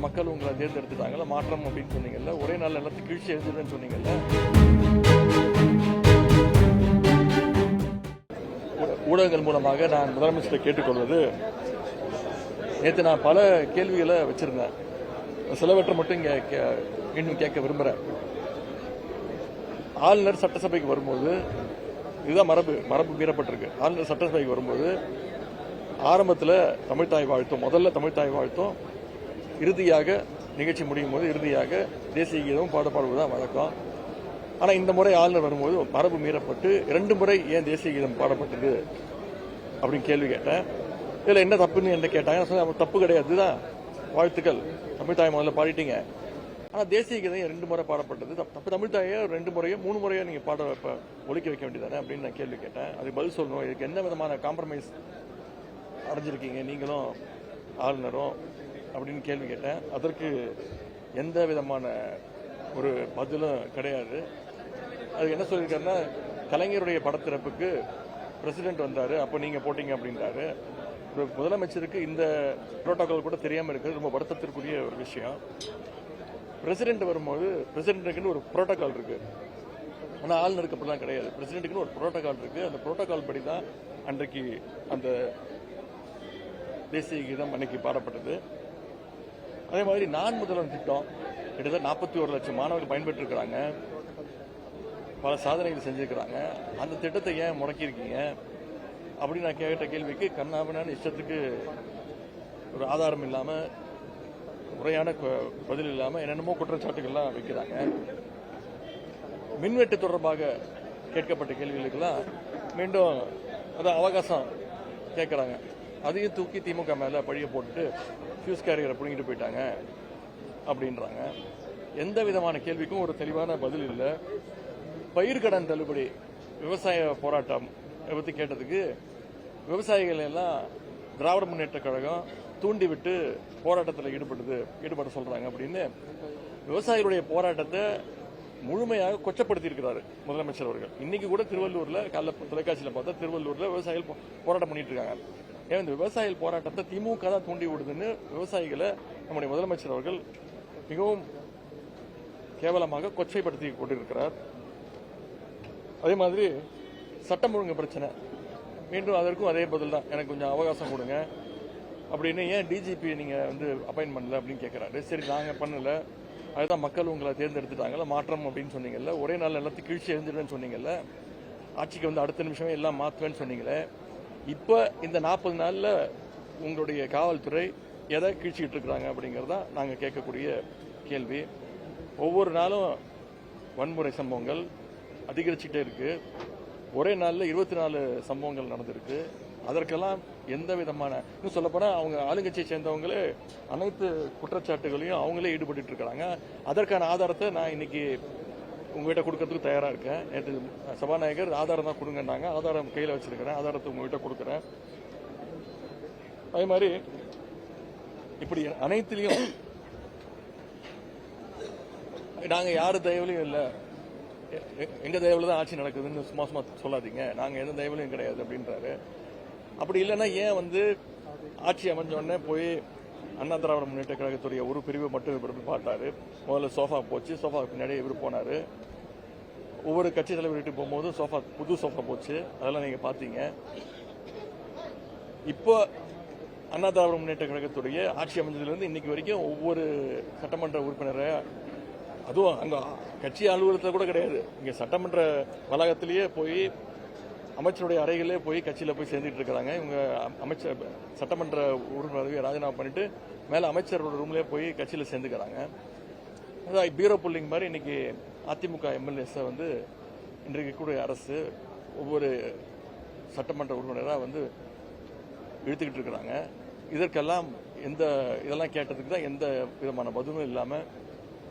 மக்கள் உங்களை தேர்ந்தெடுத்துட்டாங்கல்ல, மாற்றம் அப்படின்னு சொன்னீங்கல்ல, ஒரே நாள் எல்லாத்துக்கும் கீழ்ச்சி எழுதுன்னு சொன்னீங்கல்ல. ஊடகங்கள் மூலமாக நான் முதலமைச்சரை கேட்டுக்கொள்வது, நேற்று நான் பல கேள்விகளை வச்சிருந்தேன், சிலவற்றை மட்டும் இங்கே இன்னும் கேட்க விரும்புகிறேன். ஆளுநர் சட்டசபைக்கு வரும்போது, இதுதான் மரபு மீறப்பட்டிருக்கு. ஆளுநர் சட்டசபைக்கு வரும்போது ஆரம்பத்தில் தமிழ்த்தாய் வாழ்த்தும், முதல்ல தமிழ்த்தாய் வாழ்த்தும், இறுதியாக நிகழ்ச்சி முடியும் போது இறுதியாக தேசிய கீதமும் பாடுவதுதான் வழக்கம். ஆனால் இந்த முறை ஆளுநர் வரும்போது மரபு மீறப்பட்டு 2 முறை ஏன் தேசிய கீதம் பாடப்பட்டது அப்படின்னு கேள்வி கேட்டேன். இதில் என்ன தப்புன்னு என்ன கேட்டாங்க. தப்பு கிடையாது தான், வாழ்த்துக்கள், தமிழ்த்தாய் முதல்ல பாடிட்டீங்க. ஆனால் தேசிய கீதம் 2 முறை பாடப்பட்டது தப்பு. தமிழ்த்தாயை 2 முறையோ 3 முறையோ நீங்கள் ஒழிக்க வைக்க வேண்டியதானே அப்படின்னு நான் கேள்வி கேட்டேன். அதுக்கு பதில் சொல்லணும். இதுக்கு எந்த விதமான காம்ப்ரமைஸ் அடைஞ்சிருக்கீங்க நீங்களும் ஆளுநரும் அப்படின்னு கேள்வி கேட்டேன். அதற்கு எந்த விதமான ஒரு பதிலும் கிடையாது. அதுக்கு என்ன சொல்லியிருக்காருன்னா, கலைஞருடைய படத்திறப்புக்கு பிரசிடென்ட் வந்தார், அப்போ நீங்கள் போட்டீங்க அப்படின்றாரு. ஒரு முதலமைச்சருக்கு இந்த புரோட்டோகால் கூட தெரியாமல் இருக்கிறது ரொம்ப வருத்தத்திற்குரிய ஒரு விஷயம். பிரசிடென்ட் வரும்போது பிரசிடென்ட்டுக்குன்னு ஒரு புரோட்டோகால் இருக்கு, ஆனால் ஆளுநருக்கு அப்படிலாம் கிடையாது. பிரசிடென்ட்டுக்குன்னு ஒரு புரோட்டோகால் இருக்கு. அந்த புரோட்டோகால் படி தான் அன்றைக்கு அந்த தேசிய கீதம் அன்னைக்கு பாடப்பட்டது. அதே மாதிரி நான் முதல்வன் திட்டம் கிட்டத்தட்ட 41 லட்சம் மாணவர்கள் பயன்பெற்றிருக்கிறாங்க, பல சாதனைகள் செஞ்சிருக்கிறாங்க. அந்த திட்டத்தை ஏன் முடக்கியிருக்கீங்க அப்படின்னு நான் கேட்ட கேள்விக்கு கண்ணாபின்னான இஷ்டத்துக்கு ஒரு ஆதாரம் இல்லாமல், முறையான பதில் இல்லாமல் என்னென்னமோ குற்றச்சாட்டுகள்லாம் வைக்கிறாங்க. மின்வெட்டு தொடர்பாக கேட்கப்பட்ட கேள்விகளுக்கெல்லாம் மீண்டும் அதான் அவகாசம் கேட்குறாங்க. அதையும் தூக்கி திமுக மேலே பழிய போட்டுட்டு ஃபியூஸ் கேரியரை பிடிங்கிட்டு போயிட்டாங்க அப்படின்றாங்க. எந்த விதமான கேள்விக்கும் ஒரு தெளிவான பதில் இல்லை. பயிர்க்கடன் தள்ளுபடி, விவசாய போராட்டம் பற்றி கேட்டதுக்கு விவசாயிகள் எல்லாம் திராவிட முன்னேற்ற கழகம் தூண்டிவிட்டு போராட்டத்தில் ஈடுபட சொல்றாங்க அப்படின்னு விவசாயிகளுடைய போராட்டத்தை முழுமையாக கொச்சப்படுத்தி இருக்கிறாரு முதலமைச்சர் அவர்கள். இன்னைக்கு கூட திருவள்ளூர்ல காலைல தொலைக்காட்சியில் பார்த்தா திருவள்ளூர்ல விவசாயிகள் போராட்டம் பண்ணிட்டு இருக்காங்க. ஏன் இந்த விவசாயிகள் போராட்டத்தை திமுக தான் தூண்டி விடுதுன்னு விவசாயிகளை நம்முடைய முதலமைச்சர் அவர்கள் மிகவும் கேவலமாக கொச்சைப்படுத்தி கொண்டிருக்கிறார். அதே மாதிரி சட்டம் ஒழுங்கு பிரச்சனை, மீண்டும் அதற்கும் அதே பதில் தான், எனக்கு கொஞ்சம் அவகாசம் கொடுங்க அப்படின்னு. ஏன் டிஜிபி நீங்கள் அப்பாயின்ட் பண்ணல அப்படின்னு கேட்குறாரு. சரி, நாங்கள் பண்ணல, அதுதான் மக்கள் உங்களை தேர்ந்தெடுத்துட்டாங்கல்ல, மாற்றம் அப்படின்னு சொன்னீங்கல்ல, ஒரே நாள் எல்லாத்தையும் கீழ்ச்சி எழுந்துருவேன்னு சொன்னீங்கல்ல, ஆட்சிக்கு அடுத்த நிமிஷமே எல்லாம் மாற்றுவேன்னு சொன்னீங்களே, இப்போ இந்த 40 நாளில் உங்களுடைய காவல்துறை எதை கீழ்ச்சிக்கிட்டு இருக்கிறாங்க அப்படிங்கிறதா நாங்கள் கேட்கக்கூடிய கேள்வி. ஒவ்வொரு நாளும் வன்முறை சம்பவங்கள் அதிகரிச்சுட்டே இருக்கு. ஒரே நாளில் 24 சம்பவங்கள் நடந்திருக்கு. அதற்கெல்லாம் எந்த விதமான, இன்னும் சொல்லப்போனால் அவங்க ஆளுங்கட்சியை சேர்ந்தவங்களே அனைத்து குற்றச்சாட்டுகளையும் அவங்களே ஈடுபட்டு இருக்கிறாங்க. அதற்கான ஆதாரத்தை நான் இன்னைக்கு உங்ககிட்ட கொடுக்கறதுக்கு தயாராக இருக்கேன். நேற்று சபாநாயகர் ஆதாரம் தான் கொடுங்கன்னாங்க, ஆதாரம் கையில் வச்சிருக்கிறேன், ஆதாரத்தை உங்ககிட்ட கொடுக்குறேன். அதே மாதிரி இப்படி அனைத்திலையும் நாங்கள் யார் தயவுலையும் இல்லை, எங்க தயவுல தான் ஆட்சி நடக்குதுன்னு சும்மா சொல்லாதீங்க, நாங்கள் எந்த தயவுலையும் கிடையாது அப்படின்றாரு. அப்படி இல்லைன்னா ஏன் ஆட்சி அமைஞ்சோடனே போய் அண்ணா திராவிட முன்னேற்ற கழகத்துடைய ஒரு பிரிவு மட்டும் பார்த்தாரு. முதல்ல சோஃபா போச்சு, சோஃபா பின்னாடி இவர் போனாரு. ஒவ்வொரு கட்சி தலைவர் வீட்டுக்கு போகும்போது புது சோஃபா போச்சு, அதெல்லாம் நீங்க பாத்தீங்க. இப்போ அண்ணா திராவிட முன்னேற்ற கழகத்துடைய ஆட்சி அமைஞ்சதுலேருந்து இன்னைக்கு வரைக்கும் ஒவ்வொரு சட்டமன்ற உறுப்பினரை, அதுவும் அங்க கட்சி அலுவலகத்தில் கூட கிடையாது, இங்க சட்டமன்ற வளாகத்திலேயே போய் அமைச்சருடைய அறைகளே போய் கட்சியில போய் சேர்ந்துட்டு இருக்கிறாங்க. இவங்க அமைச்சர் சட்டமன்ற உறுப்பினரை ராஜினாமா பண்ணிட்டு மேல அமைச்சரோட ரூம்லயே போய் கட்சியில சேர்ந்துக்கிறாங்க. அதான் பீரோ புல்லிங் மாதிரி இன்னைக்கு அதிமுக எம்எல்ஏஸை இன்றைக்கு கூட அரசு ஒவ்வொரு சட்டமன்ற உறுப்பினராக இழுத்துக்கிட்டு இருக்கிறாங்க. இதற்கெல்லாம் இதெல்லாம் கேட்டதுக்கு தான் எந்த விதமான பதிலும் இல்லாம,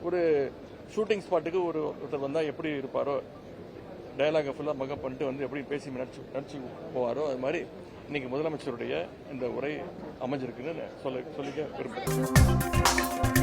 ஒரு ஷூட்டிங் ஸ்பாட்டுக்கு ஒருத்தர் வந்தா எப்படி இருப்பாரோ, டயலாக ஃபுல்லாக மகப் பண்ணிட்டு எப்படி பேசி நடிச்சு போவாரோ, அது மாதிரி இன்னைக்கு முதலமைச்சருடைய இந்த உரை அமைஞ்சிருக்குன்னு சொல்லிக்க விரும்புகிறேன்.